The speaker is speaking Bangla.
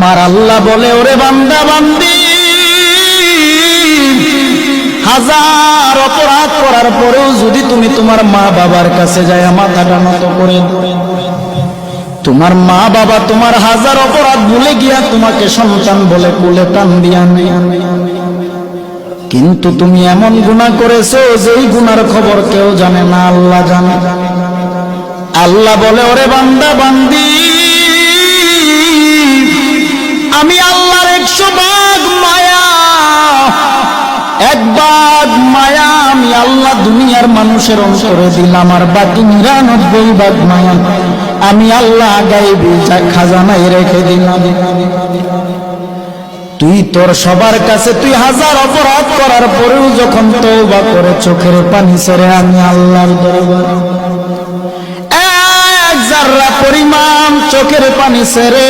আমার আল্লাহ বলে, ওরে বান্দা বান্দি, হাজার অপরাধ করার পরেও যদি তুমি তোমার মা বাবার কাছে যায় মাথাটা নত করে, তোমার মা বাবা তোমার হাজার অপরাধ ভুলে গিয়া তোমাকে সন্তান বলে কোলে টান দিয়া নেয়, কিন্তু তুমি এমন গুনাহ করেছো যেই গুনার খবর কেউ জানে না, আল্লাহ জানে। আল্লাহ বলে, ওরে বান্দা বান্দি, আমি আল্লাহর 100 ভাগ মায়া, 1 ভাগ মায়া আমি আল্লাহ দুনিয়ার মানুষের অন্তরে দিলাম, আর বাকি 99 ভাগ মায়া আমি আল্লাহ গায়বী খাজানায় রেখে দিলাম। তুই তোর সবার কাছে তুই হাজার অপরাধ করার পরেও যখন তওবা করে চোখের পানি ছেড়ে আমি আল্লাহর দরবারে 1 জাররা পরিমাণ চোখের পানি ছেড়ে